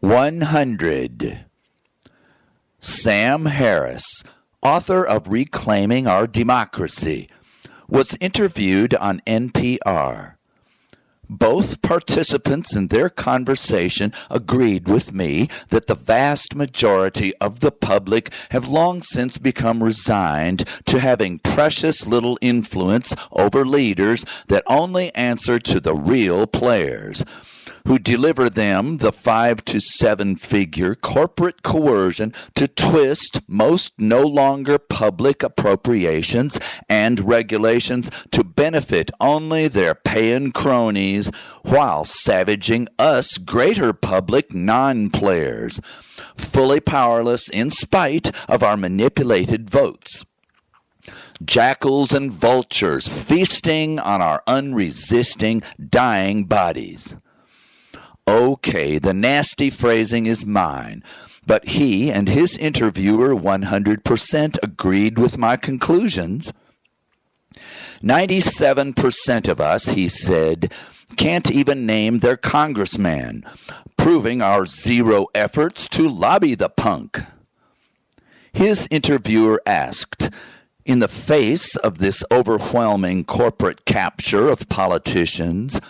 100. Sam Harris, author of Reclaiming Our Democracy, was interviewed on NPR. Both participants in their conversation agreed with me that the vast majority of the public have long since become resigned to having precious little influence over leaders that only answer to the real players, who deliver them the 5 to 7 figure corporate coercion to twist most no longer public appropriations and regulations to benefit only their paying cronies, while savaging us greater public non-players, fully powerless in spite of our manipulated votes. Jackals and vultures feasting on our unresisting, dying bodies. Okay, the nasty phrasing is mine, but he and his interviewer 100% agreed with my conclusions. 97% of us, he said, can't even name their congressman, proving our zero efforts to lobby the punk. His interviewer asked, in the face of this overwhelming corporate capture of politicians,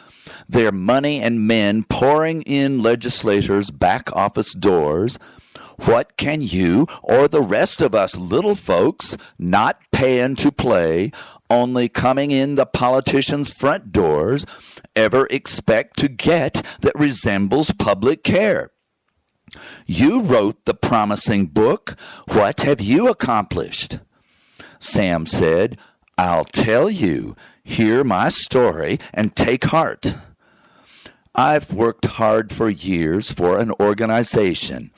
their money and men pouring in legislators' back office doors, what can you or the rest of us little folks not paying to play, only coming in the politicians' front doors, ever expect to get that resembles public care? You wrote the promising book. What have you accomplished? Sam said, I'll tell you. Hear my story and take heart. I've worked hard for years for an organization,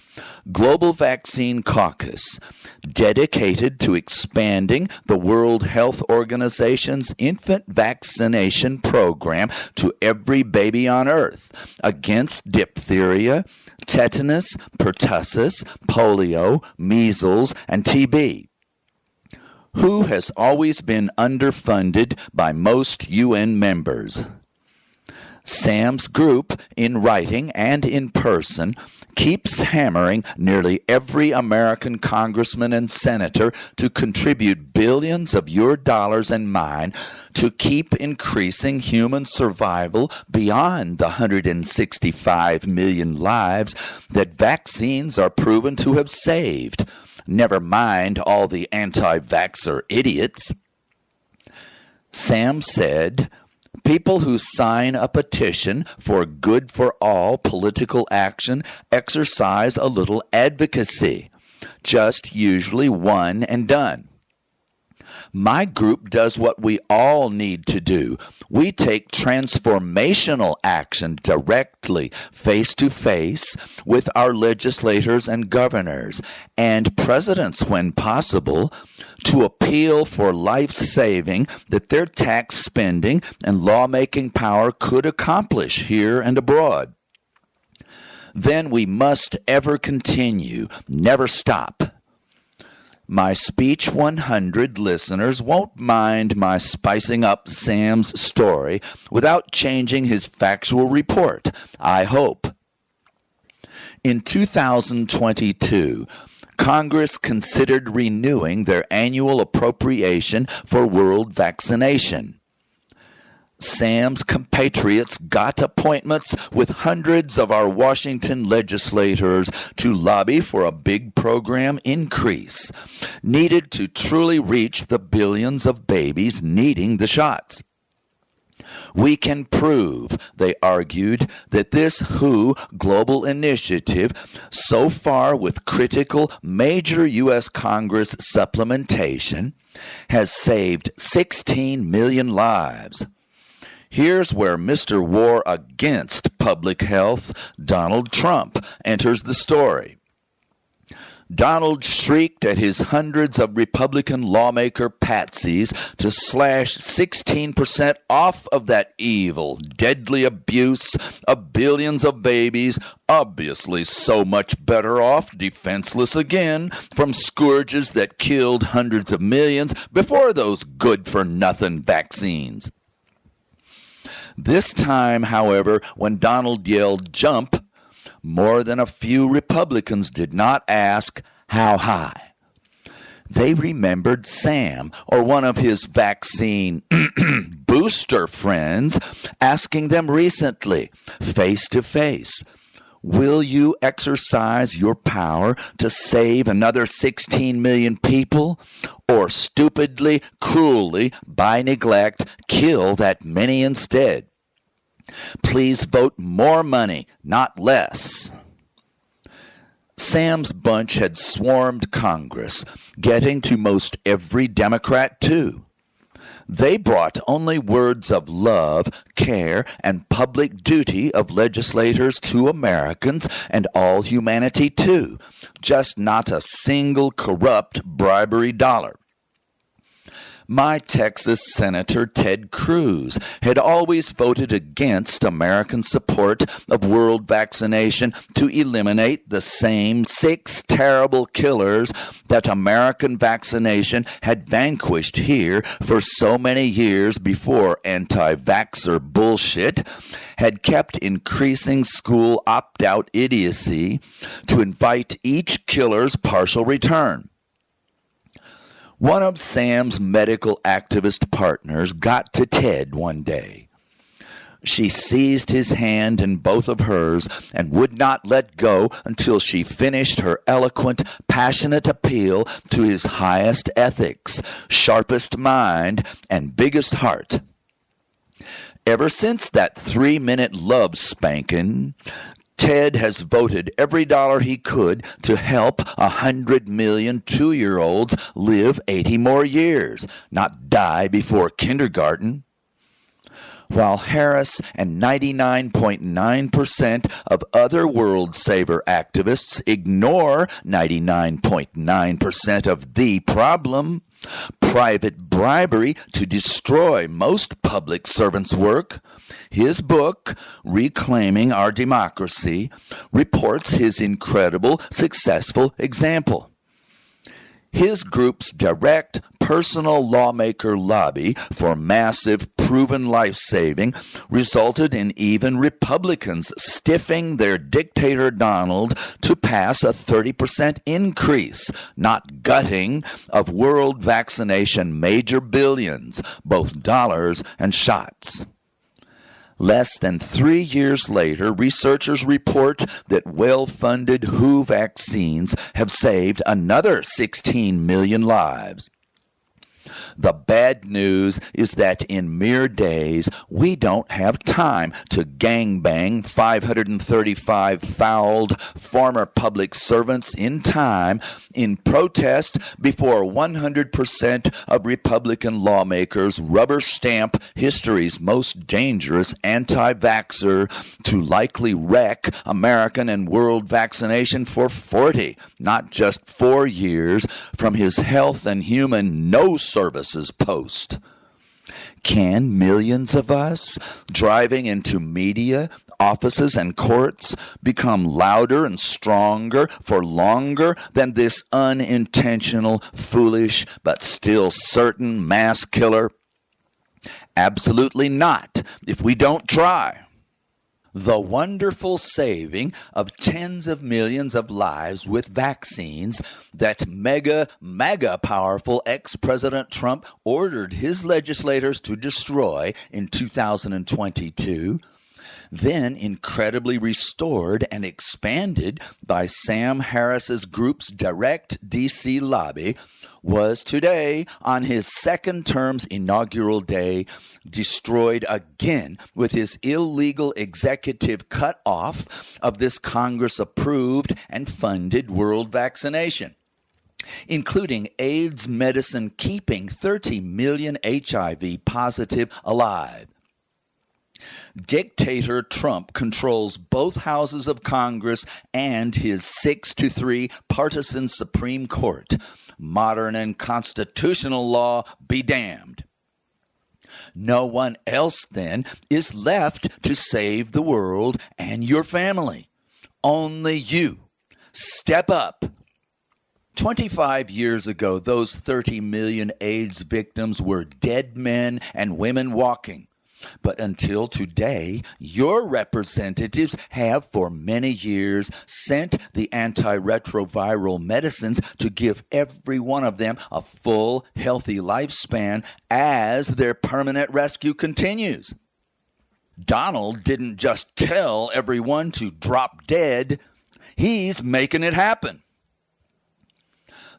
Global Vaccine Caucus, dedicated to expanding the World Health Organization's infant vaccination program to every baby on Earth against diphtheria, tetanus, pertussis, polio, measles, and TB. Who has always been underfunded by most UN members. Sam's group, in writing and in person, keeps hammering nearly every American congressman and senator to contribute billions of your dollars and mine to keep increasing human survival beyond the 165 million lives that vaccines are proven to have saved. Never mind all the anti-vaxxer idiots. Sam said, people who sign a petition for good for all political action exercise a little advocacy, just usually one and done. My group does what we all need to do. We take transformational action directly, face to face, with our legislators and governors, and presidents when possible, to appeal for life-saving that their tax spending and lawmaking power could accomplish here and abroad. Then we must ever continue, never stop. My Speech 100 listeners won't mind my spicing up Sam's story without changing his factual report, I hope. In 2022, Congress considered renewing their annual appropriation for world vaccination. Sam's compatriots got appointments with hundreds of our Washington legislators to lobby for a big program increase, needed to truly reach the billions of babies needing the shots. We can prove, they argued, that this WHO global initiative, so far with critical major U.S. Congress supplementation, has saved 16 million lives. Here's where Mr. War Against Public Health, Donald Trump, enters the story. Donald shrieked at his hundreds of Republican lawmaker patsies to slash 16% off of that evil, deadly abuse of billions of babies, obviously so much better off, defenseless again, from scourges that killed hundreds of millions before those good-for-nothing vaccines. This time, however, when Donald yelled, "Jump!" more than a few Republicans did not ask, how high? They remembered Sam, or one of his vaccine booster friends, asking them recently, face to face, will you exercise your power to save another 16 million people, or stupidly, cruelly, by neglect, kill that many instead? Please vote more money, not less. Sam's bunch had swarmed Congress, getting to most every Democrat too. They brought only words of love, care, and public duty of legislators to Americans and all humanity too, just not a single corrupt bribery dollar. My Texas Senator Ted Cruz had always voted against American support of world vaccination to eliminate the same 6 terrible killers that American vaccination had vanquished here for so many years before anti-vaxxer bullshit had kept increasing school opt-out idiocy to invite each killer's partial return. One of Sam's medical activist partners got to Ted one day. She seized his hand in both of hers and would not let go until she finished her eloquent, passionate appeal to his highest ethics, sharpest mind, and biggest heart. Ever since that 3-minute love spanking, Ted has voted every dollar he could to help 100 million 2-year-olds live 80 more years, not die before kindergarten. While Harris and 99.9% of other world saver activists ignore 99.9% of the problem, private bribery to destroy most public servants' work, his book, Reclaiming Our Democracy, reports his incredible, successful example. His group's direct personal lawmaker lobby for massive proven life-saving resulted in even Republicans stiffing their dictator Donald to pass a 30% increase, not gutting, of world vaccination major billions, both dollars and shots. Less than 3 years later, researchers report that well-funded WHO vaccines have saved another 16 million lives. The bad news is that in mere days, we don't have time to gangbang 535 fouled former public servants in time in protest before 100% of Republican lawmakers rubber stamp history's most dangerous anti-vaxxer to likely wreck American and world vaccination for 40, not just 4 years, from his Health and Human No Services post. Can millions of us, driving into media, offices, and courts, become louder and stronger for longer than this unintentional, foolish, but still certain mass killer? Absolutely not, if we don't try. The wonderful saving of tens of millions of lives with vaccines that mega powerful ex-President Trump ordered his legislators to destroy in 2022, then incredibly restored and expanded by Sam Harris's group's direct D.C. lobby, was today, on his second term's inaugural day, destroyed again with his illegal executive cut-off of this Congress-approved and funded world vaccination, including AIDS medicine keeping 30 million HIV positive alive. Dictator Trump controls both houses of Congress and his 6-3 partisan Supreme Court. Modern and constitutional law be damned. No one else, then, is left to save the world and your family. Only you. Step up. 25 years ago, those 30 million AIDS victims were dead men and women walking. But until today, your representatives have for many years sent the antiretroviral medicines to give every one of them a full, healthy lifespan as their permanent rescue continues. Donald didn't just tell everyone to drop dead, he's making it happen.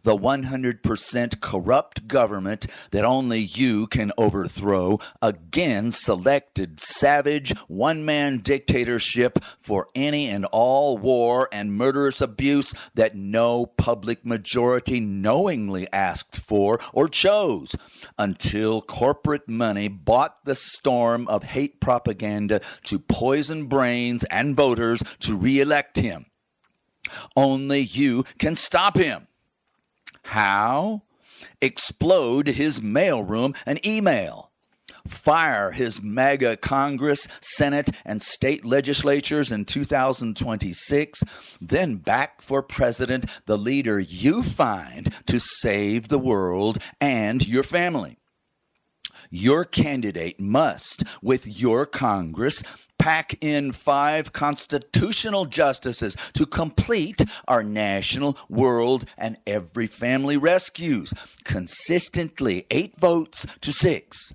The 100% corrupt government that only you can overthrow again selected savage one-man dictatorship for any and all war and murderous abuse that no public majority knowingly asked for or chose, until corporate money bought the storm of hate propaganda to poison brains and voters to re-elect him. Only you can stop him. How? Explode his mailroom and email. Fire his MAGA Congress, Senate, and state legislatures in 2026. Then back for president the leader you find to save the world and your family. Your candidate must, with your Congress, pack in 5 constitutional justices to complete our national, world, and every family rescues, consistently 8 votes to 6.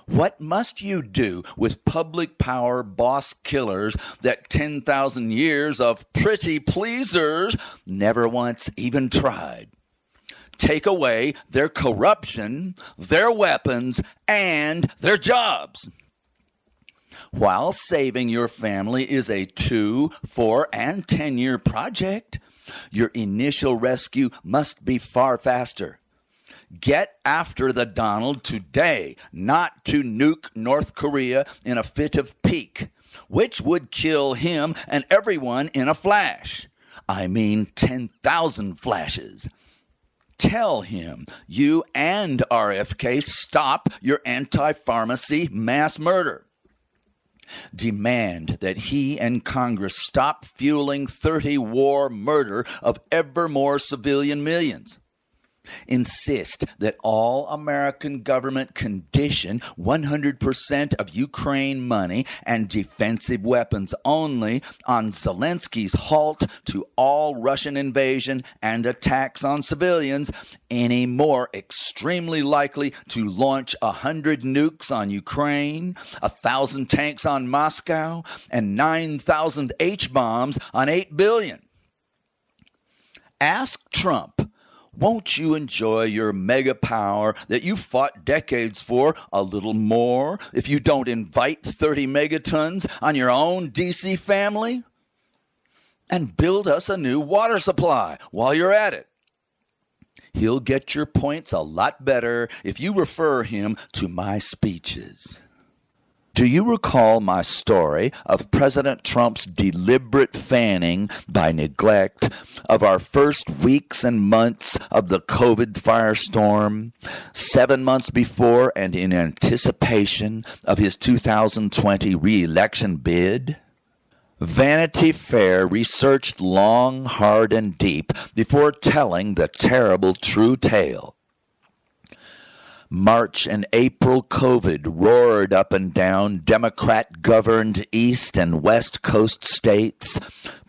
What must you do with public power boss killers that 10,000 years of pretty pleasers never once even tried? Take away their corruption, their weapons, and their jobs. While saving your family is a 2, 4, and 10-year project, your initial rescue must be far faster. Get after the Donald today, not to nuke North Korea in a fit of pique, which would kill him and everyone in a flash. I mean 10,000 flashes. Tell him you and RFK stop your anti-pharmacy mass murder. Demand that he and Congress stop fueling 30-war murder of ever more civilian millions. Insist that all American government condition 100% of Ukraine money and defensive weapons only on Zelensky's halt to all Russian invasion and attacks on civilians, any more extremely likely to launch 100 nukes on Ukraine, 1,000 tanks on Moscow, and 9,000 H-bombs on 8 billion. Ask Trump, won't you enjoy your mega power that you fought decades for a little more if you don't invite 30 megatons on your own DC family? And build us a new water supply while you're at it. He'll get your points a lot better if you refer him to my speeches. Do you recall my story of President Trump's deliberate fanning by neglect of our first weeks and months of the COVID firestorm, 7 months before and in anticipation of his 2020 re-election bid? Vanity Fair researched long, hard, and deep before telling the terrible true tale. March and April COVID roared up and down Democrat-governed East and West Coast states,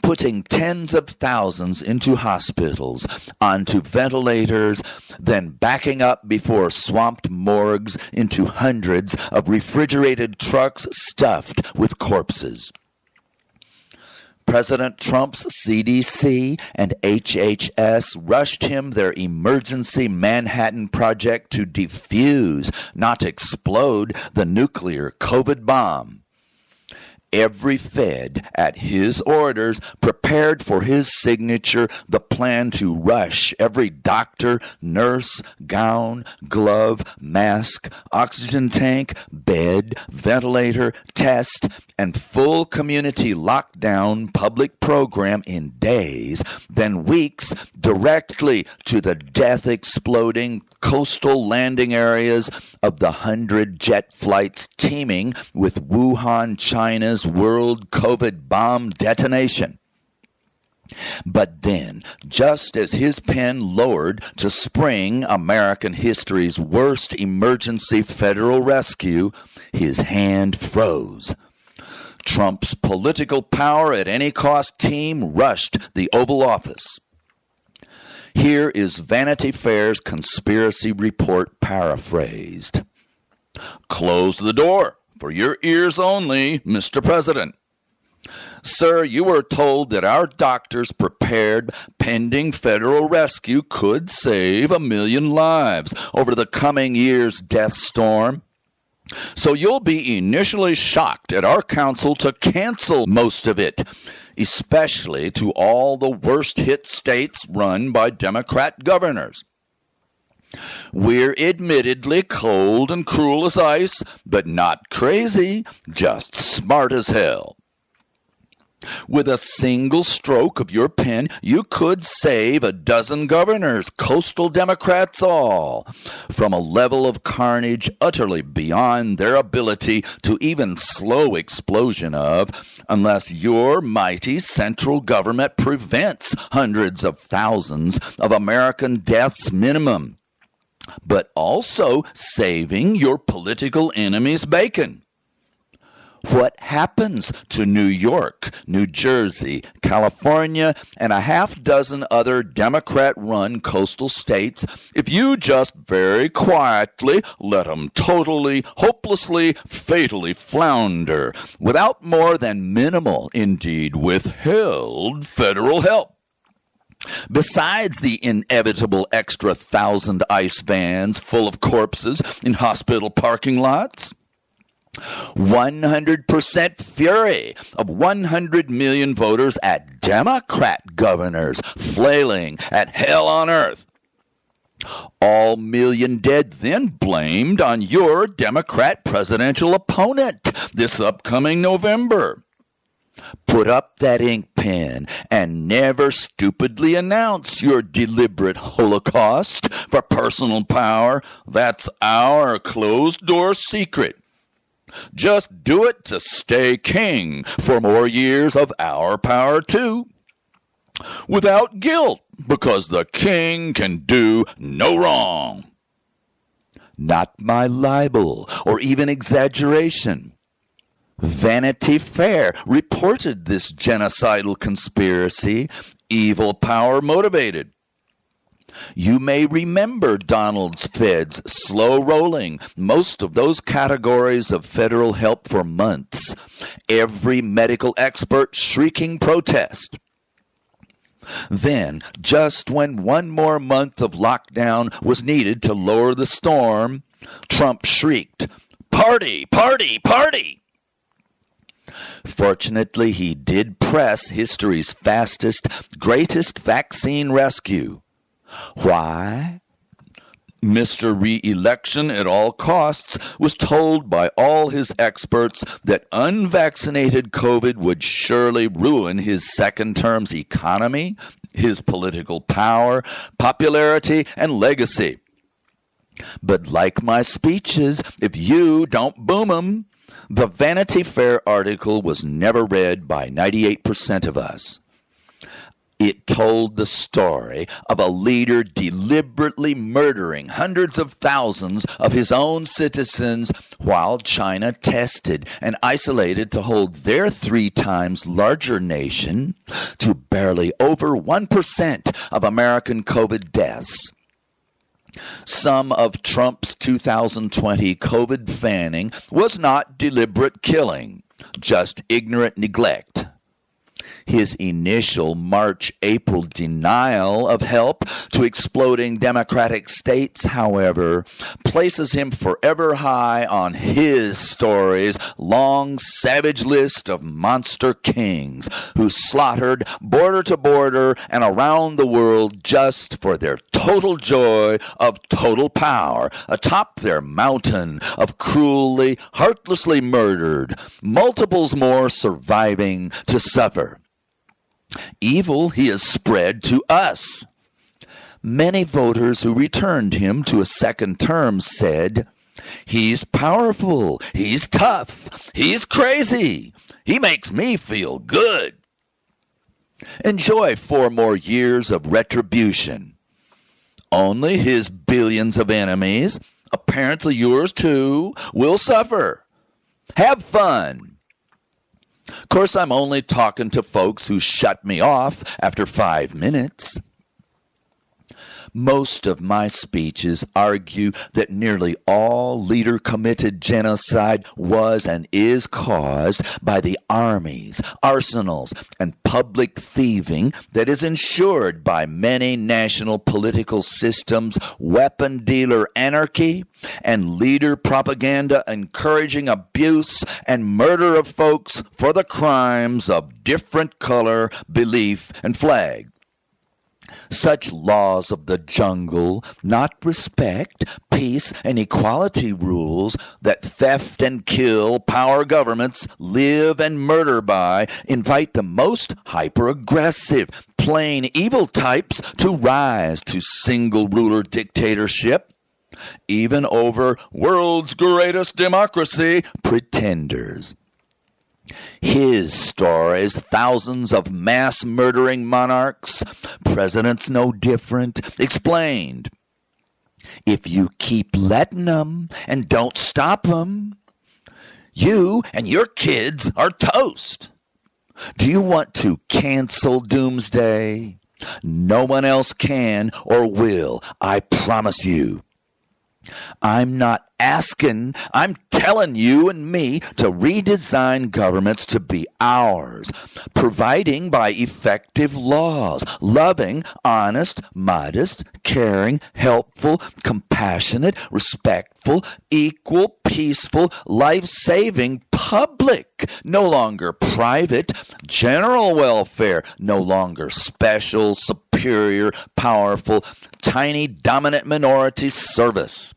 putting tens of thousands into hospitals, onto ventilators, then backing up before swamped morgues into hundreds of refrigerated trucks stuffed with corpses. President Trump's CDC and HHS rushed him their emergency Manhattan Project to defuse, not explode, the nuclear COVID bomb. Every Fed, at his orders, prepared for his signature the plan to rush every doctor, nurse, gown, glove, mask, oxygen tank, bed, ventilator, test, and full community lockdown public program in days, then weeks, directly to the death-exploding coastal landing areas of the 100 jet flights teeming with Wuhan, China's world COVID bomb detonation. But then, just as his pen lowered to spring American history's worst emergency federal rescue, his hand froze. Trump's political power at any cost team rushed the Oval Office. Here is Vanity Fair's conspiracy report paraphrased. Close the door for your ears only, Mr. President. Sir, you were told that our doctors prepared pending federal rescue could save 1 million lives over the coming year's death storm. So you'll be initially shocked at our counsel to cancel most of it, especially to all the worst-hit states run by Democrat governors. We're admittedly cold and cruel as ice, but not crazy, just smart as hell. With a single stroke of your pen, you could save 12 governors, coastal Democrats all, from a level of carnage utterly beyond their ability to even slow explosion of, unless your mighty central government prevents hundreds of thousands of American deaths minimum, but also saving your political enemies' bacon. What happens to New York, New Jersey, California, and a half dozen other Democrat-run coastal states if you just very quietly let them totally, hopelessly, fatally flounder without more than minimal, indeed withheld, federal help? Besides the inevitable extra 1,000 ICE vans full of corpses in hospital parking lots? 100% fury of 100 million voters at Democrat governors flailing at hell on earth. All million dead then blamed on your Democrat presidential opponent this upcoming November. Put up that ink pen and never stupidly announce your deliberate holocaust for personal power. That's our closed-door secret. Just do it to stay king for more years of our power too. Without guilt, because the king can do no wrong. Not my libel or even exaggeration. Vanity Fair reported this genocidal conspiracy, evil power motivated. You may remember Donald's feds slow-rolling most of those categories of federal help for months, every medical expert shrieking protest. Then, just when one more month of lockdown was needed to lower the storm, Trump shrieked, "Party, party, party!" Fortunately, he did press history's fastest, greatest vaccine rescue. Why? Mr. Re-election at all costs was told by all his experts that unvaccinated COVID would surely ruin his second term's economy, his political power, popularity, and legacy. But like my speeches, if you don't boom 'em, the Vanity Fair article was never read by 98% of us. It told the story of a leader deliberately murdering hundreds of thousands of his own citizens while China tested and isolated to hold their 3 times larger nation to barely over 1% of American COVID deaths. Some of Trump's 2020 COVID fanning was not deliberate killing, just ignorant neglect. His initial March-April denial of help to exploding Democratic states, however, places him forever high on his story's long, savage list of monster kings who slaughtered border to border and around the world just for their total joy of total power atop their mountain of cruelly, heartlessly murdered, multiples more surviving to suffer. Evil he has spread to us. Many voters who returned him to a second term said, "He's powerful, he's tough, he's crazy, he makes me feel good." Enjoy 4 more years of retribution. Only his billions of enemies, apparently yours too, will suffer. Have fun. Of course, I'm only talking to folks who shut me off after 5 minutes. Most of my speeches argue that nearly all leader-committed genocide was and is caused by the armies, arsenals, and public thieving that is ensured by many national political systems, weapon dealer anarchy, and leader propaganda encouraging abuse and murder of folks for the crimes of different color, belief, and flag. Such laws of the jungle not respect peace and equality rules that theft and kill power governments live and murder by invite the most hyper-aggressive, plain evil types to rise to single ruler dictatorship, even over world's greatest democracy pretenders. His stories, thousands of mass-murdering monarchs, presidents no different, explained. If you keep letting them and don't stop them, you and your kids are toast. Do you want to cancel doomsday? No one else can or will, I promise you. I'm not asking, I'm telling you and me to redesign governments to be ours, providing by effective laws, loving, honest, modest, caring, helpful, compassionate, respectful, equal, peaceful, life-saving, public, no longer private, general welfare, no longer special, superior, powerful, tiny, dominant minority service.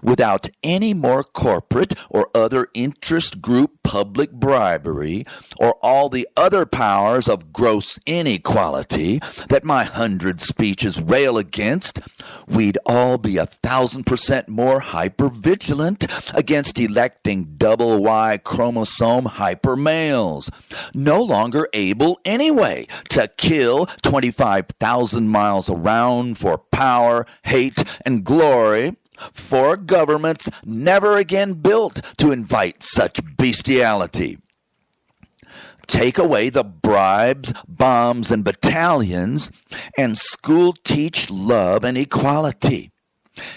Without any more corporate or other interest group public bribery or all the other powers of gross inequality that my 100 speeches rail against, we'd all be 1,000% more hyper-vigilant against electing double Y chromosome hyper-males, no longer able anyway to kill 25,000 miles around for power, hate, and glory, for governments never again built to invite such bestiality. Take away the bribes, bombs, and battalions, and school teach love and equality.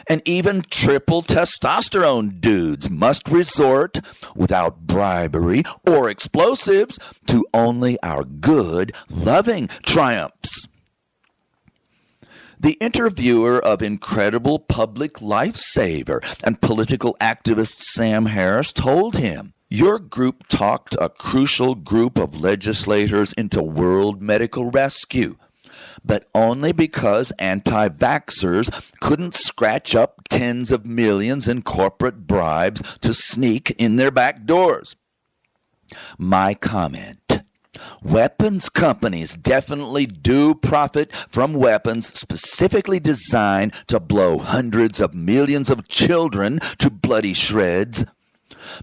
And even triple testosterone dudes must resort, without bribery or explosives, to only our good, loving triumphs. The interviewer of incredible public lifesaver and political activist Sam Harris told him, "Your group talked a crucial group of legislators into world medical rescue, but only because anti-vaxxers couldn't scratch up tens of millions in corporate bribes to sneak in their back doors." My comment: weapons companies definitely do profit from weapons specifically designed to blow hundreds of millions of children to bloody shreds.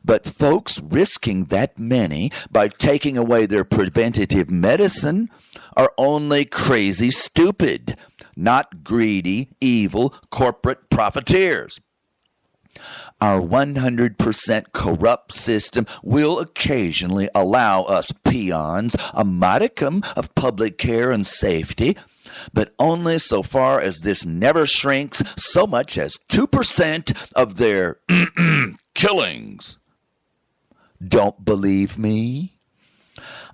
But folks risking that many by taking away their preventative medicine are only crazy stupid, not greedy, evil corporate profiteers. Our 100% corrupt system will occasionally allow us peons a modicum of public care and safety, but only so far as this never shrinks so much as 2% of their killings. Don't believe me?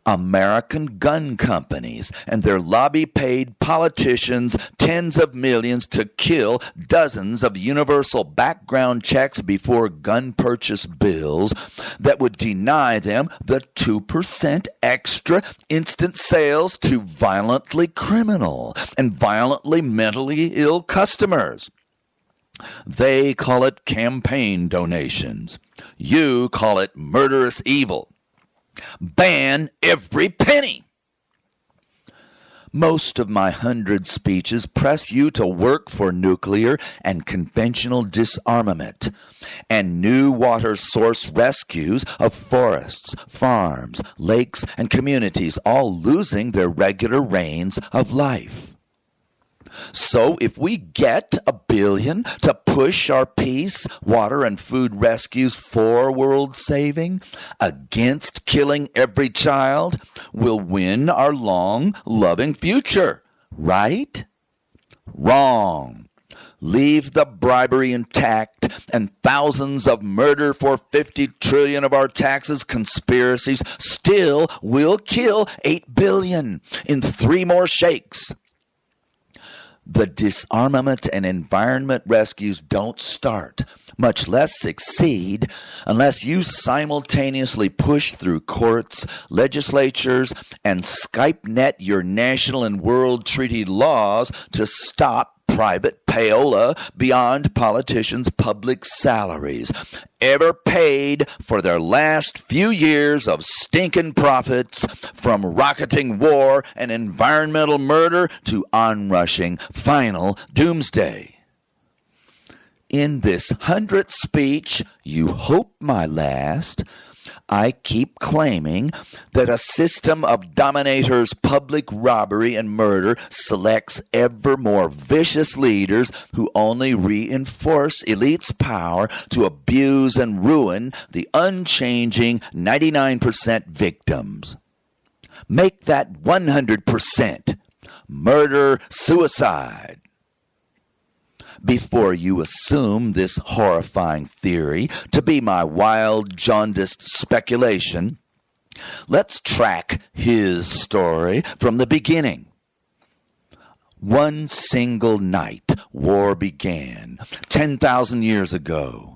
American gun companies and their lobby-paid politicians tens of millions to kill dozens of universal background checks before gun purchase bills that would deny them the 2% extra instant sales to violently criminal and violently mentally ill customers. They call it campaign donations. You call it murderous evil. Ban every penny. Most of my 100 speeches press you to work for nuclear and conventional disarmament and new water source rescues of forests, farms, lakes, and communities, all losing their regular reigns of life. So if we get $1 billion to push our peace, water, and food rescues for world saving against killing every child, we'll win our long, loving future, right? Wrong. Leave the bribery intact and thousands of murder for 50 trillion of our taxes conspiracies still will kill 8 billion in 3 more shakes. The disarmament and environment rescues don't start, much less succeed, unless you simultaneously push through courts, legislatures, and SkypeNet your national and world treaty laws to stop private payola beyond politicians' public salaries, ever paid for their last few years of stinking profits from rocketing war and environmental murder to onrushing final doomsday. In this 100th speech, you hope my last, I keep claiming that a system of dominators' public robbery and murder selects ever more vicious leaders who only reinforce elites' power to abuse and ruin the unchanging 99% victims. Make that 100% murder-suicide. Before you assume this horrifying theory to be my wild, jaundiced speculation, let's track his story from the beginning. One single night, war began 10,000 years ago.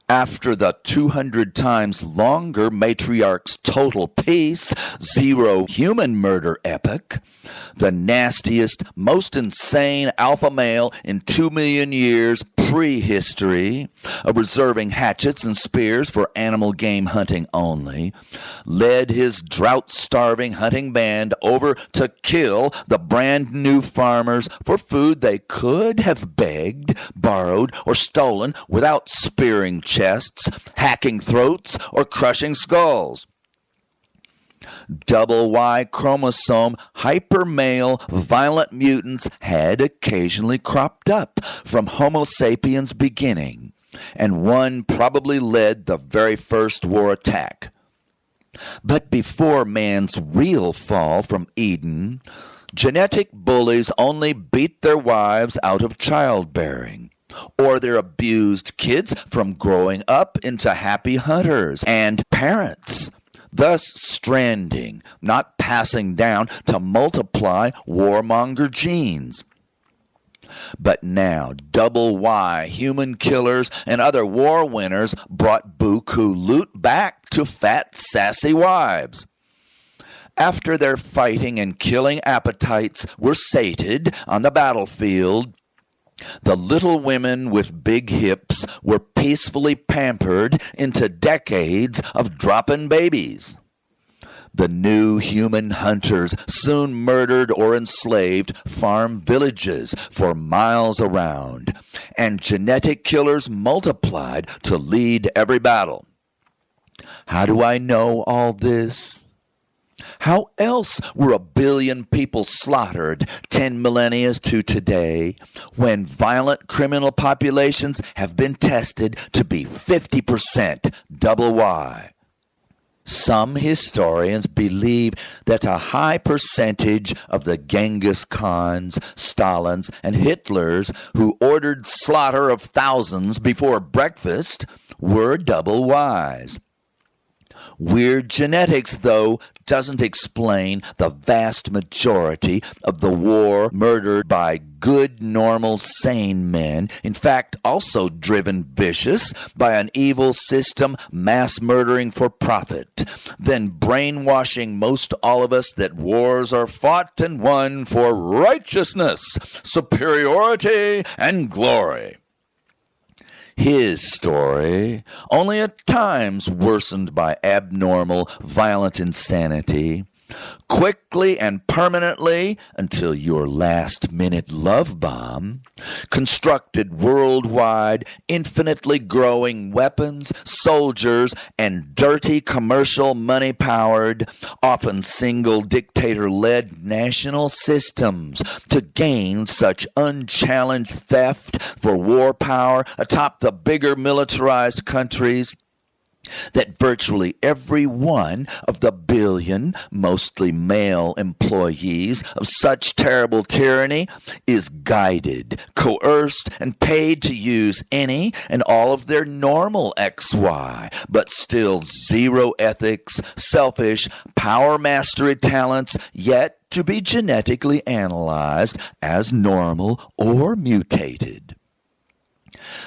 After the 200 times longer matriarch's total peace, zero human murder epoch, the nastiest, most insane alpha male in 2 million years prehistory of reserving hatchets and spears for animal game hunting only, led his drought-starving hunting band over to kill the brand new farmers for food they could have begged, borrowed, or stolen without spearing chests, hacking throats, or crushing skulls. Double Y chromosome hypermale violent mutants had occasionally cropped up from Homo sapiens' beginning, and one probably led the very first war attack. But before man's real fall from Eden, genetic bullies only beat their wives out of childbearing, or their abused kids from growing up into happy hunters and parents, thus stranding, not passing down to multiply warmonger genes. But now, double Y human killers and other war winners brought buku loot back to fat, sassy wives. After their fighting and killing appetites were sated on the battlefield, the little women with big hips were peacefully pampered into decades of dropping babies. The new human hunters soon murdered or enslaved farm villages for miles around, and genetic killers multiplied to lead every battle. How do I know all this? How else were 1 billion people slaughtered 10 millennia to today, when violent criminal populations have been tested to be 50% double Y? Some historians believe that a high percentage of the Genghis Khans, Stalins, and Hitlers who ordered slaughter of thousands before breakfast were double Ys. Weird genetics, though, doesn't explain the vast majority of the war murdered by good, normal, sane men, in fact, also driven vicious by an evil system mass murdering for profit, then brainwashing most all of us that wars are fought and won for righteousness, superiority, and glory. His story, only at times worsened by abnormal, violent insanity, quickly and permanently until your last-minute love bomb, constructed worldwide, infinitely growing weapons, soldiers, and dirty commercial money-powered, often single dictator-led national systems to gain such unchallenged theft for war power atop the bigger militarized countries that virtually every one of the billion, mostly male employees of such terrible tyranny is guided, coerced, and paid to use any and all of their normal XY, but still zero ethics, selfish, power mastery talents, yet to be genetically analyzed as normal or mutated.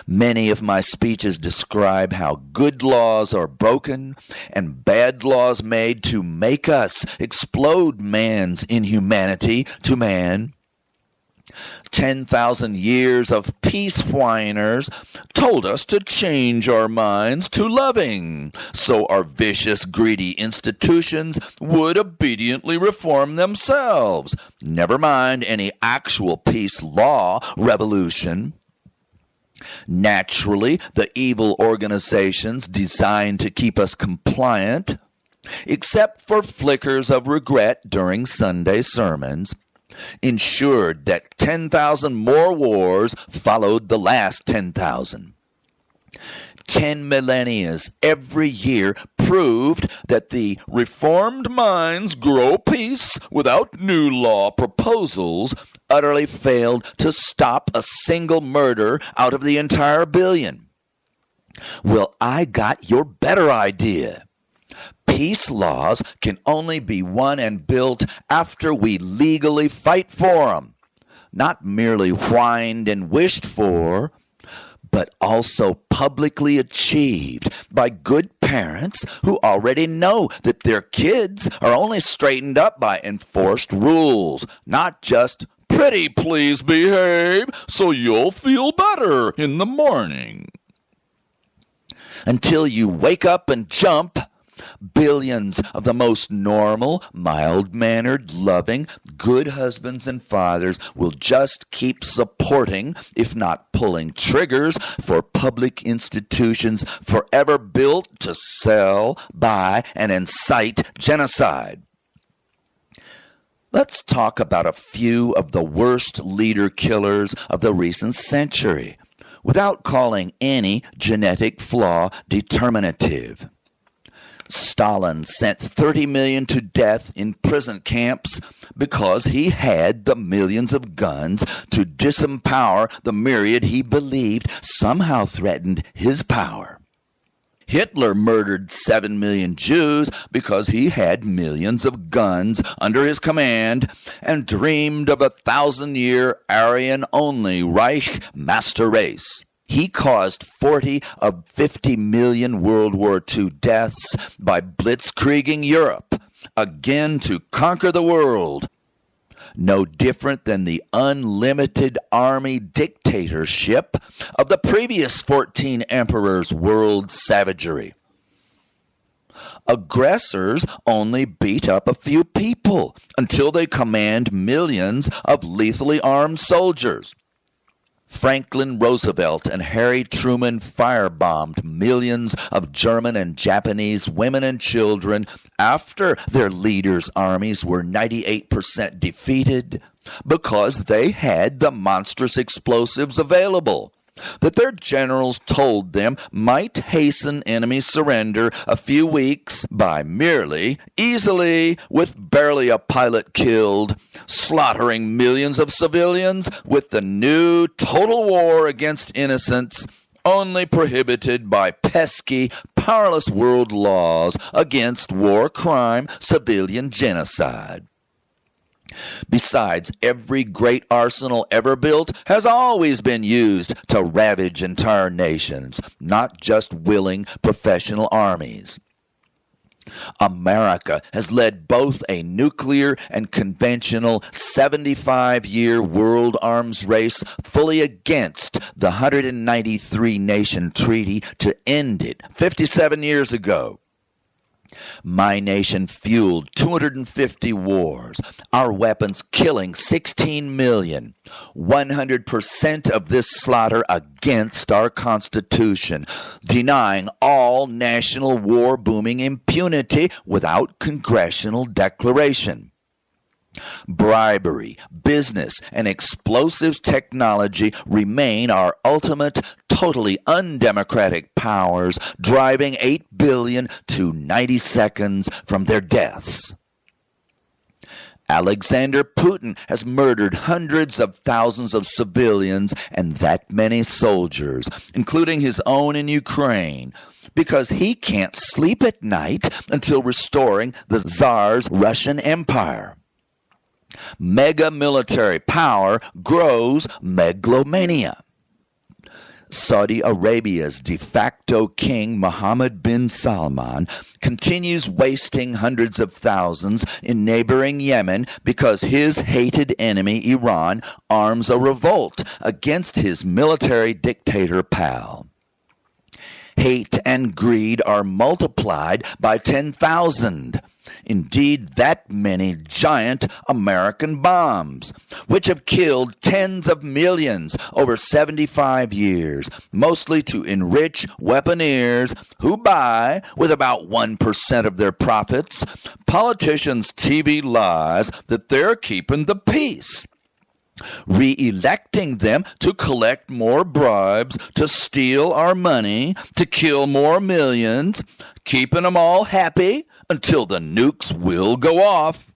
Many of my speeches describe how good laws are broken and bad laws made to make us explode man's inhumanity to man. 10,000 years of peace whiners told us to change our minds to loving, so our vicious, greedy institutions would obediently reform themselves. Never mind any actual peace law revolution. Naturally, the evil organizations designed to keep us compliant, except for flickers of regret during Sunday sermons, ensured that 10,000 more wars followed the last 10,000. 10 millennia every year proved that the reformed minds grow peace without new law proposals utterly failed to stop a single murder out of the entire billion. Well, I got your better idea. Peace laws can only be won and built after we legally fight for them, not merely whined and wished for, but also publicly achieved by good parents who already know that their kids are only straightened up by enforced rules, not just pretty please behave so you'll feel better in the morning. Until you wake up and jump, billions of the most normal, mild-mannered, loving, good husbands and fathers will just keep supporting, if not pulling triggers, for public institutions forever built to sell, buy, and incite genocide. Let's talk about a few of the worst leader killers of the recent century, without calling any genetic flaw determinative. Stalin sent 30 million to death in prison camps because he had the millions of guns to disempower the myriad he believed somehow threatened his power. Hitler murdered 7 million Jews because he had millions of guns under his command and dreamed of a 1,000-year Aryan-only Reich master race. He caused 40 of 50 million World War II deaths by blitzkrieging Europe, again to conquer the world. No different than the unlimited army dictatorship of the previous 14 emperors' world savagery. Aggressors only beat up a few people until they command millions of lethally armed soldiers. Franklin Roosevelt and Harry Truman firebombed millions of German and Japanese women and children after their leaders' armies were 98% defeated because they had the monstrous explosives available that their generals told them might hasten enemy surrender a few weeks by merely, easily, with barely a pilot killed, slaughtering millions of civilians with the new total war against innocents, only prohibited by pesky, powerless world laws against war crime, civilian genocide. Besides, every great arsenal ever built has always been used to ravage entire nations, not just willing professional armies. America has led both a nuclear and conventional 75-year world arms race fully against the 193-nation treaty to end it 57 years ago. My nation fueled 250 wars, our weapons killing 16 million. 100% of this slaughter against our Constitution, denying all national war booming impunity without congressional declaration. Bribery, business, and explosives technology remain our ultimate, totally undemocratic powers, driving 8 billion to 90 seconds from their deaths. Alexander Putin has murdered hundreds of thousands of civilians and that many soldiers, including his own in Ukraine, because he can't sleep at night until restoring the Tsar's Russian Empire. Mega military power grows megalomania. Saudi Arabia's de facto king Mohammed bin Salman continues wasting hundreds of thousands in neighboring Yemen because his hated enemy Iran arms a revolt against his military dictator pal. Hate and greed are multiplied by 10,000. Indeed, that many giant American bombs, which have killed tens of millions over 75 years, mostly to enrich weaponeers who buy, with about 1% of their profits, politicians' TV lies that they're keeping the peace, re-electing them to collect more bribes, to steal our money, to kill more millions, keeping them all happy until the nukes will go off.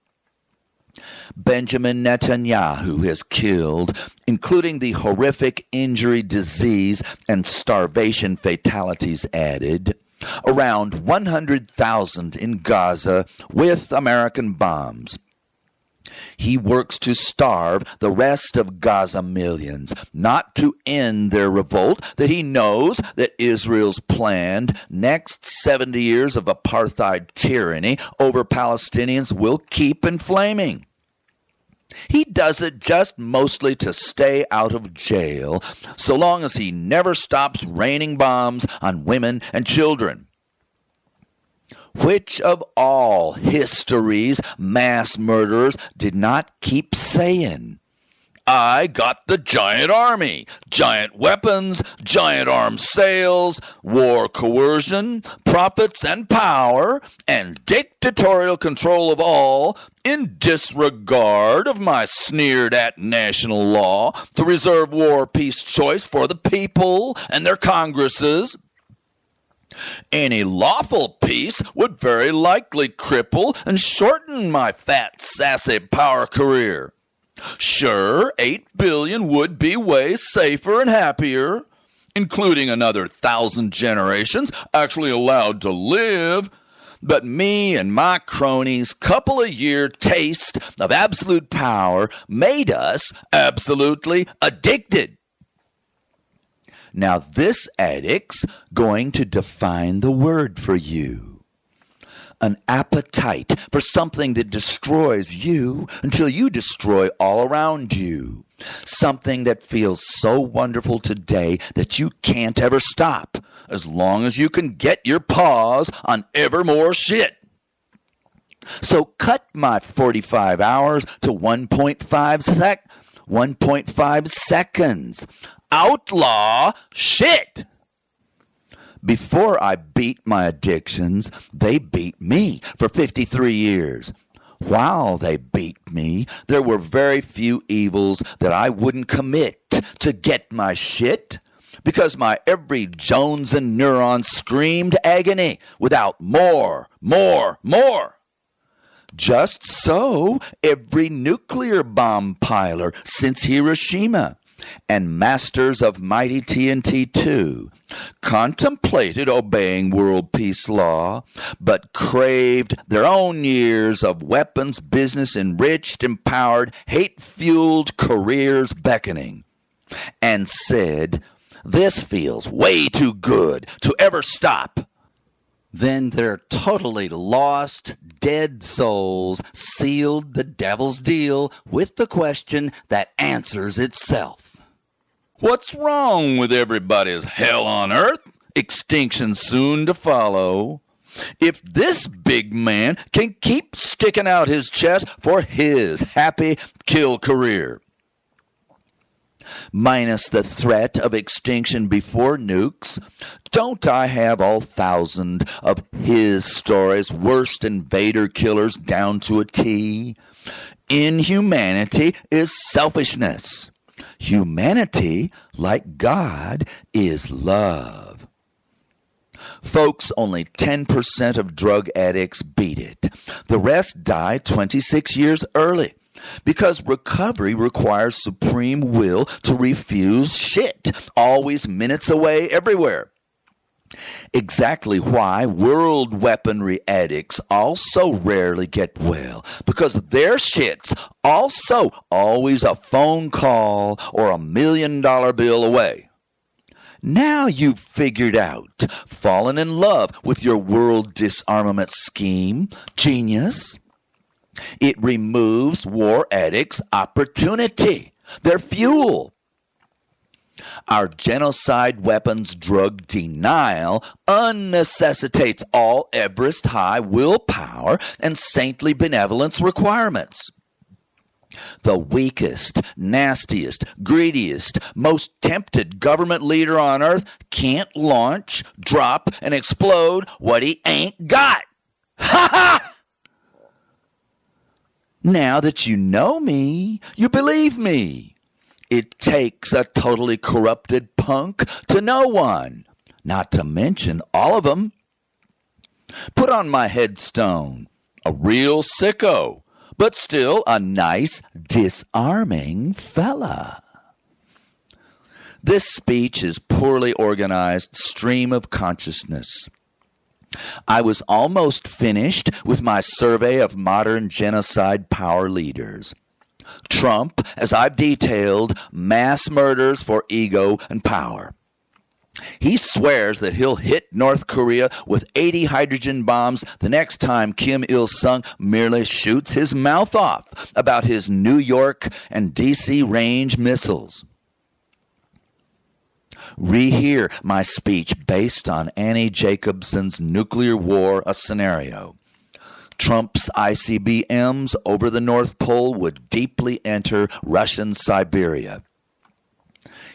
Benjamin Netanyahu has killed, including the horrific injury, disease, and starvation fatalities added, around 100,000 in Gaza with American bombs. He works to starve the rest of Gaza millions, not to end their revolt that he knows that Israel's planned next 70 years of apartheid tyranny over Palestinians will keep inflaming. He does it just mostly to stay out of jail, so long as he never stops raining bombs on women and children. Which of all history's mass murderers did not keep saying, I got the giant army, giant weapons, giant arms sales, war coercion, profits and power, and dictatorial control of all, in disregard of my sneered-at national law to reserve war-peace choice for the people and their Congresses? Any lawful peace would very likely cripple and shorten my fat, sassy power career. Sure, 8 billion would be way safer and happier, including another 1,000 generations actually allowed to live. But me and my cronies' couple-a-year taste of absolute power made us absolutely addicted. Now this addict's going to define the word for you. An appetite for something that destroys you until you destroy all around you. Something that feels so wonderful today that you can't ever stop, as long as you can get your paws on ever more shit. So cut my 45 hours to 1.5 seconds. Outlaw shit. Before I beat my addictions, they beat me for 53 years. While they beat me, there were very few evils that I wouldn't commit to get my shit, because my every Jones and neuron screamed agony without more. Just so every nuclear bomb piler since Hiroshima, and masters of mighty TNT too, contemplated obeying world peace law, but craved their own years of weapons business enriched, empowered, hate-fueled careers beckoning, and said, this feels way too good to ever stop. Then their totally lost, dead souls sealed the devil's deal with the question that answers itself. What's wrong with everybody's hell on earth? Extinction soon to follow. if this big man can keep sticking out his chest for his happy kill career. Minus the threat of extinction before nukes, don't I have all thousand of his stories, worst invader killers down to a T? Inhumanity is selfishness. Humanity, like God, is love. Folks, only 10% of drug addicts beat it. The rest die 26 years early. Because recovery requires supreme will to refuse shit, always minutes away everywhere. Exactly why world weaponry addicts also rarely get well, because their shit's also always a phone call or $1 million bill away. Now you've figured out, fallen in love with your world disarmament scheme, genius. It removes war addicts' opportunity, their fuel. Our genocide weapons drug denial unnecessitates all Everest high willpower and saintly benevolence requirements. The weakest, nastiest, greediest, most tempted government leader on earth can't launch, drop, and explode what he ain't got. Ha ha! Now that you know me, you believe me. It takes a totally corrupted punk to know one, not to mention all of them. Put on my headstone, a real sicko, but still a nice, disarming fella. This speech is poorly organized stream of consciousness. I was almost finished with my survey of modern genocide power leaders. Trump, as I've detailed, mass murders for ego and power. He swears that he'll hit North Korea with 80 hydrogen bombs the next time Kim Il-sung merely shoots his mouth off about his New York and D.C. range missiles. Rehear my speech based on Annie Jacobsen's Nuclear War, a Scenario. Trump's ICBMs over the North Pole would deeply enter Russian Siberia.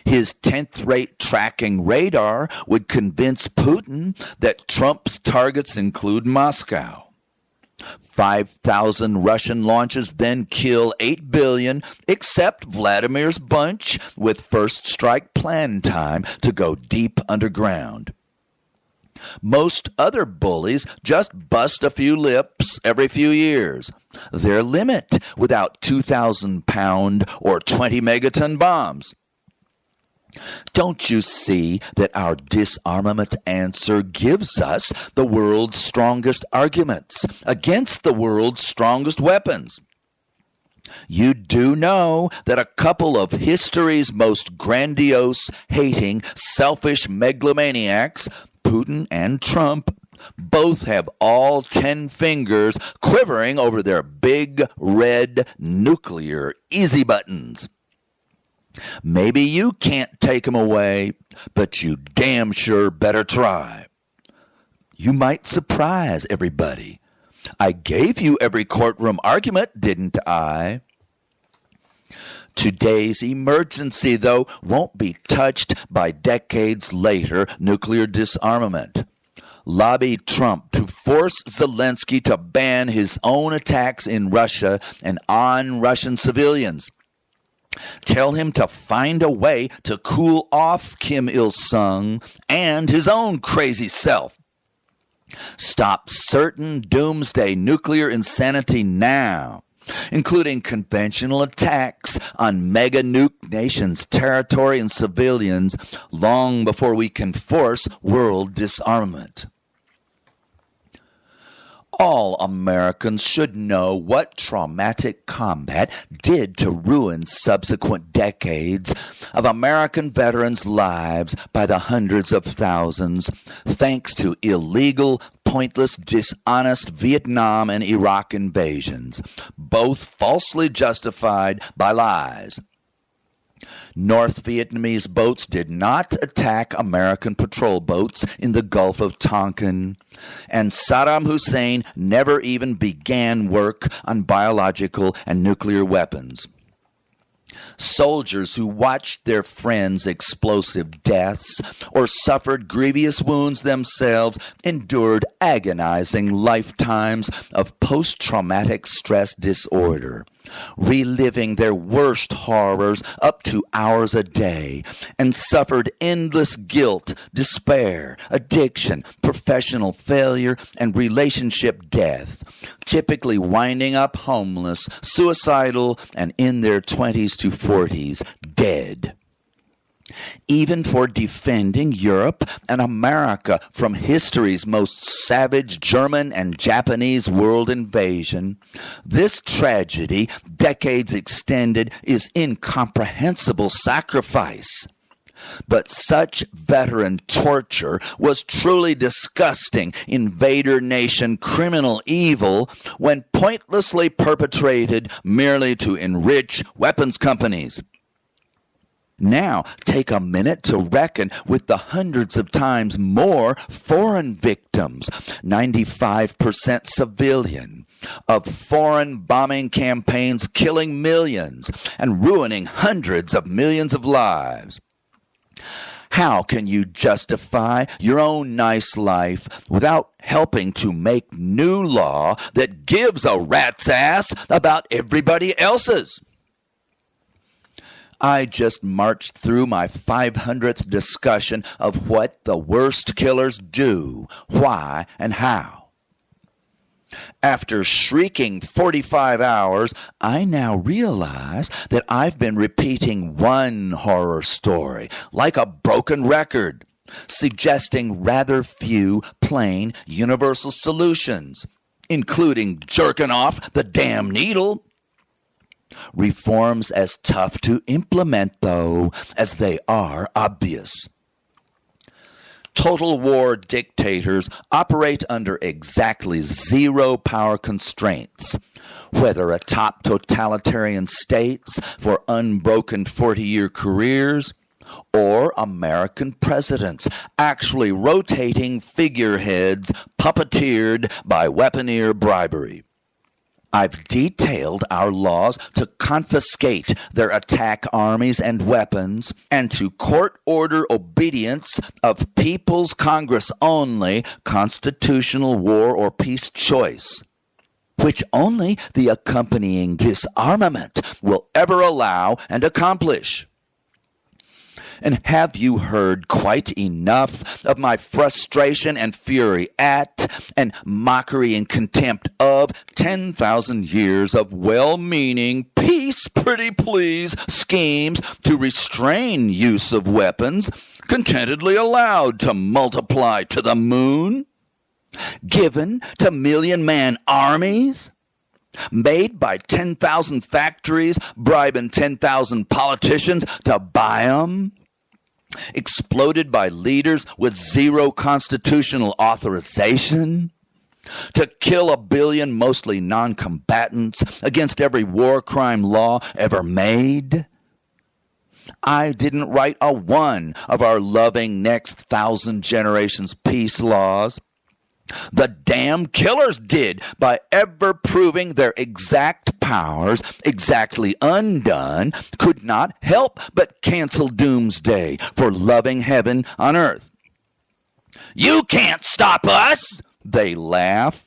His 10th-rate tracking radar would convince Putin that Trump's targets include Moscow. 5,000 Russian launches then kill 8 billion, except Vladimir's bunch, with first strike plan time to go deep underground. Most other bullies just bust a few lips every few years. Their limit without 2,000-pound or 20-megaton bombs. Don't you see that our disarmament answer gives us the world's strongest arguments against the world's strongest weapons? You do know that a couple of history's most grandiose, hating, selfish megalomaniacs, Putin and Trump, both have all 10 fingers quivering over their big red nuclear easy buttons. Maybe you can't take them away, but you damn sure better try. You might surprise everybody. I gave you every courtroom argument, didn't I? Today's emergency, though, won't be touched by decades later nuclear disarmament. Lobby Trump to force Zelensky to ban his own attacks in Russia and on Russian civilians. Tell him to find a way to cool off Kim Il-sung and his own crazy self. Stop certain doomsday nuclear insanity now, including conventional attacks on mega-nuke nations' territory and civilians long before we can force world disarmament. All Americans should know what traumatic combat did to ruin subsequent decades of American veterans' lives by the hundreds of thousands, thanks to illegal, pointless, dishonest Vietnam and Iraq invasions, both falsely justified by lies. North Vietnamese boats did not attack American patrol boats in the Gulf of Tonkin, and Saddam Hussein never even began work on biological and nuclear weapons. Soldiers who watched their friends' explosive deaths or suffered grievous wounds themselves endured agonizing lifetimes of post-traumatic stress disorder, reliving their worst horrors up to hours a day, and suffered endless guilt, despair, addiction, professional failure, and relationship death, typically winding up homeless, suicidal, and in their 20s to 40s, dead. Even for defending Europe and America from history's most savage German and Japanese world invasion, this tragedy, decades extended, is incomprehensible sacrifice. But such veteran torture was truly disgusting invader nation criminal evil when pointlessly perpetrated merely to enrich weapons companies. Now, take a minute to reckon with the hundreds of times more foreign victims, 95% civilian, of foreign bombing campaigns killing millions and ruining hundreds of millions of lives. How can you justify your own nice life without helping to make new law that gives a rat's ass about everybody else's? I just marched through my 500th discussion of what the worst killers do, why, and how. After shrieking 45 hours, I now realize that I've been repeating one horror story like a broken record, suggesting rather few plain universal solutions, including jerking off the damn needle. Reforms as tough to implement, though, as they are obvious. Total war dictators operate under exactly zero power constraints, whether atop totalitarian states for unbroken 40-year careers, or American presidents actually rotating figureheads puppeteered by weaponeer bribery. I've detailed our laws to confiscate their attack armies and weapons and to court-order obedience of People's Congress only constitutional war or peace choice, which only the accompanying disarmament will ever allow and accomplish. And have you heard quite enough of my frustration and fury at, and mockery and contempt of 10,000 years of well-meaning, peace, pretty please schemes to restrain use of weapons contentedly allowed to multiply to the moon, given to million-man armies, made by 10,000 factories, bribing 10,000 politicians to buy them, exploded by leaders with zero constitutional authorization, to kill 1 billion mostly non-combatants against every war crime law ever made. I didn't write a one of our loving next 1,000 generations peace laws. The damn killers did by ever proving their exact powers, exactly undone, could not help but cancel doomsday for loving heaven on earth. You can't stop us, they laugh.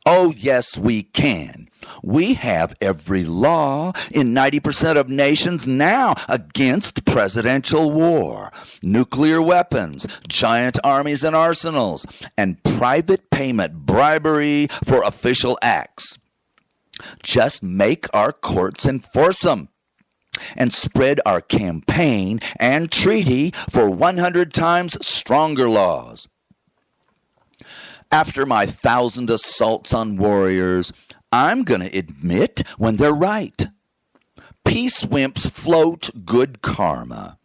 Oh, yes, we can. We have every law in 90% of nations now against presidential war, nuclear weapons, giant armies and arsenals, and private payment bribery for official acts. Just make our courts enforce them and spread our campaign and treaty for 100 times stronger laws. After my 1,000 assaults on warriors, I'm going to admit when they're right. Peace wimps float good karma.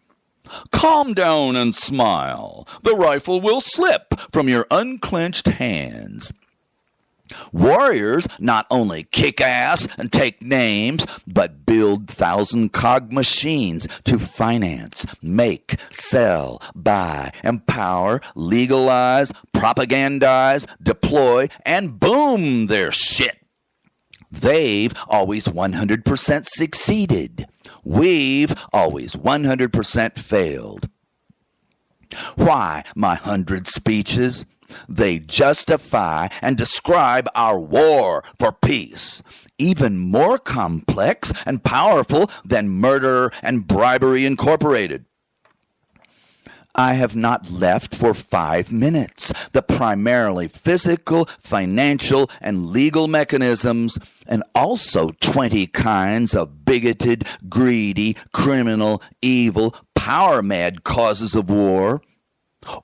Calm down and smile. The rifle will slip from your unclenched hands. Warriors not only kick ass and take names, but build 1,000-cog machines to finance, make, sell, buy, empower, legalize, propagandize, deploy, and boom their shit. They've always 100% succeeded. We've always 100% failed. Why my 100 speeches? They justify and describe our war for peace, even more complex and powerful than Murder and Bribery Incorporated. I have not left for 5 minutes the primarily physical, financial, and legal mechanisms, and also 20 kinds of bigoted, greedy, criminal, evil, power-mad causes of war,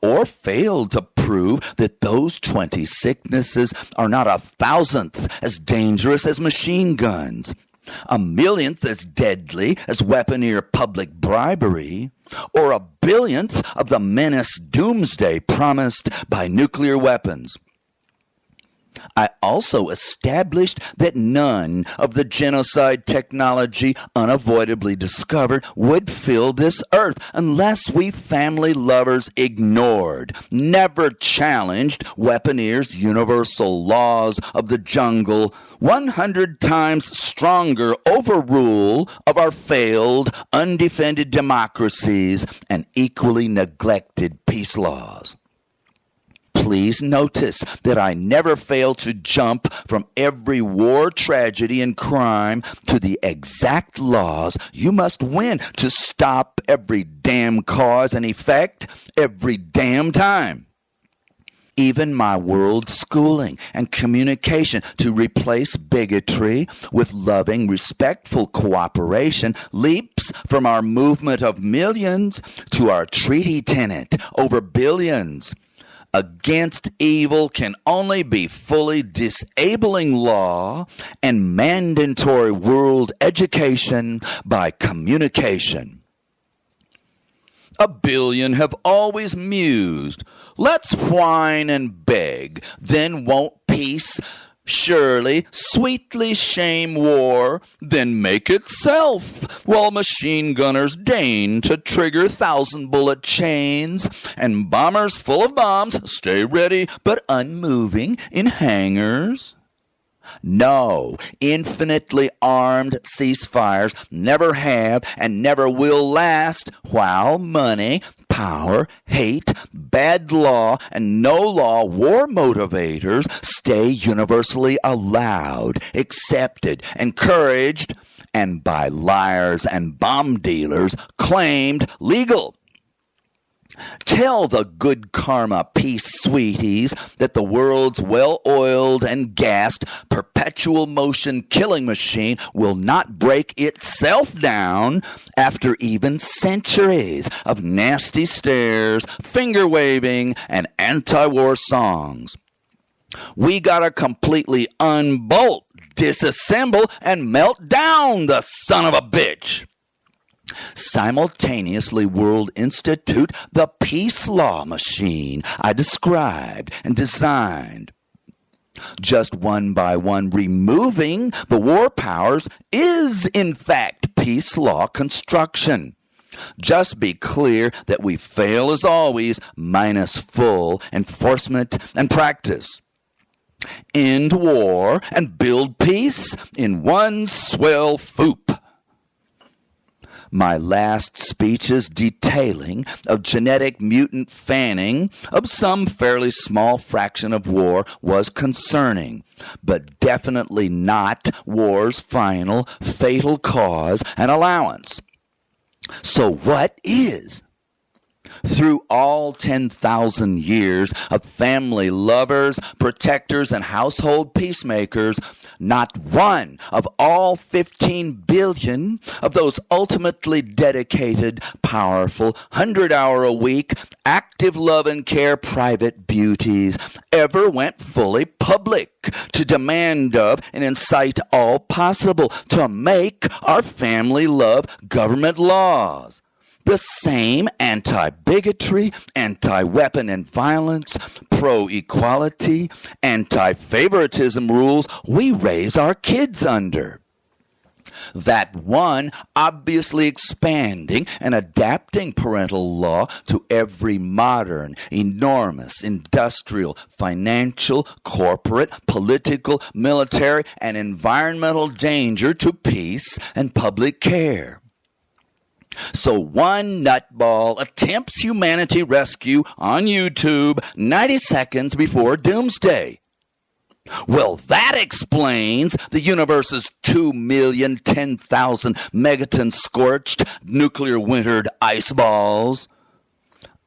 or failed to prove that those 20 sicknesses are not 1,000th as dangerous as machine guns, 1,000,000th as deadly as weaponeer public bribery, or 1,000,000th of the menace doomsday promised by nuclear weapons. I also established that none of the genocide technology unavoidably discovered would fill this earth unless we family lovers ignored, never challenged weaponeers' universal laws of the jungle, 100 times stronger overrule of our failed, undefended democracies and equally neglected peace laws. Please notice that I never fail to jump from every war tragedy and crime to the exact laws you must win to stop every damn cause and effect every damn time. Even my world schooling and communication to replace bigotry with loving, respectful cooperation leaps from our movement of millions to our treaty tenet over billions. Against evil can only be fully disabling law and mandatory world education by communication. 1 billion have always mused, let's whine and beg, then won't peace surely sweetly shame war, then make itself, while machine gunners deign to trigger 1,000-bullet chains, and bombers full of bombs stay ready but unmoving in hangars? No, infinitely armed ceasefires never have and never will last while money, power, hate, bad law, and no law war motivators stay universally allowed, accepted, encouraged, and by liars and bomb dealers claimed legal. Tell the good karma peace sweeties that the world's well-oiled and gassed perpetual motion killing machine will not break itself down after even centuries of nasty stares, finger-waving, and anti-war songs. We gotta completely unbolt, disassemble, and melt down the son of a bitch. Simultaneously World Institute the peace law machine I described and designed. Just one by one removing the war powers is in fact peace law construction. Just be clear that we fail as always minus full enforcement and practice. End war and build peace in one swell foop. My last speeches detailing of genetic mutant fanning of some fairly small fraction of war was concerning, but definitely not war's final fatal cause and allowance. So what is? Through all 10,000 years of family lovers, protectors, and household peacemakers, not one of all 15 billion of those ultimately dedicated, powerful, 100-hour-a-week, active love and care private beauties ever went fully public to demand of and incite all possible to make our family love government laws. The same anti-bigotry, anti-weapon and violence, pro-equality, anti-favoritism rules we raise our kids under. That one obviously expanding and adapting parental law to every modern, enormous, industrial, financial, corporate, political, military, and environmental danger to peace and public care. So one nutball attempts humanity rescue on YouTube 90 seconds before doomsday. Well, that explains the universe's 2,010,000 megaton scorched, nuclear wintered ice balls.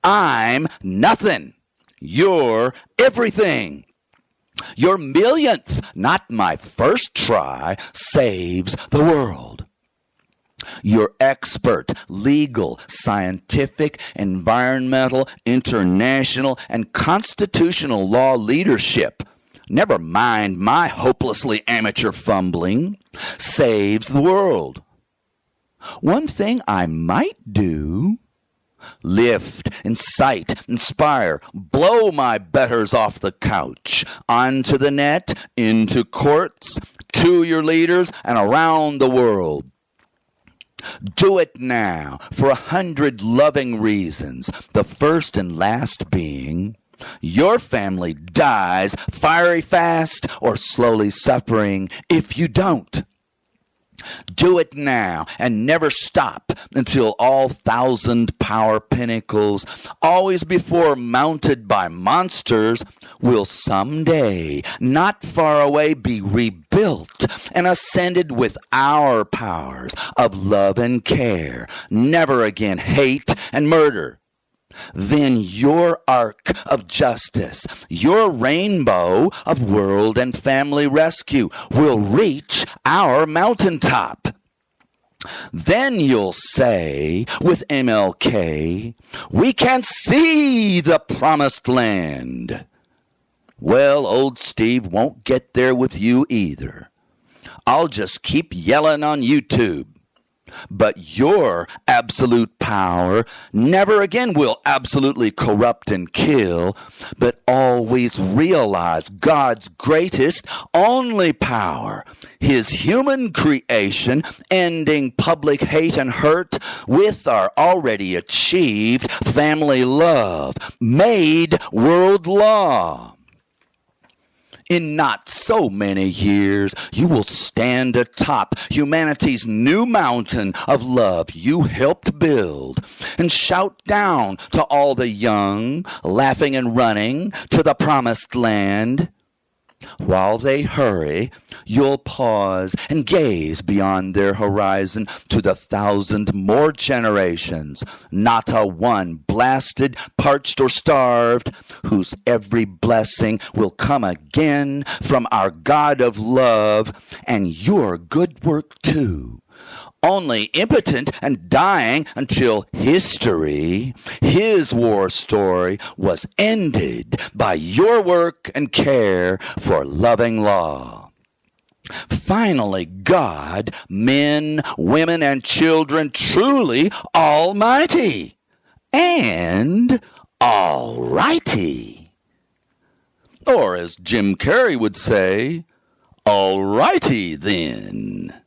I'm nothing. You're everything. Your millionth, not my first try, saves the world. Your expert, legal, scientific, environmental, international, and constitutional law leadership, never mind my hopelessly amateur fumbling, saves the world. One thing I might do: lift, incite, inspire, blow my betters off the couch, onto the net, into courts, to your leaders, and around the world. Do it now for 100 loving reasons, the first and last being, your family dies fiery fast or slowly suffering if you don't. Do it now and never stop until all 1,000 power pinnacles, always before mounted by monsters, will someday, not far away, be rebuilt and ascended with our powers of love and care, never again hate and murder. Then your arc of justice, your rainbow of world and family rescue will reach our mountaintop. Then you'll say, with MLK, we can see the promised land. Well, old Steve won't get there with you either. I'll just keep yelling on YouTube. But your absolute power never again will absolutely corrupt and kill, but always realize God's greatest, only power, His human creation, ending public hate and hurt with our already achieved family love, made world law. In not so many years, you will stand atop humanity's new mountain of love you helped build and shout down to all the young, laughing and running to the promised land. While they hurry, you'll pause and gaze beyond their horizon to the 1,000 more generations, not a one blasted, parched, or starved, whose every blessing will come again from our God of love, and your good work too. Only impotent and dying until history, His war story, was ended by your work and care for loving law. Finally, God, men, women, and children truly almighty and alrighty. Or as Jim Carrey would say, alrighty then.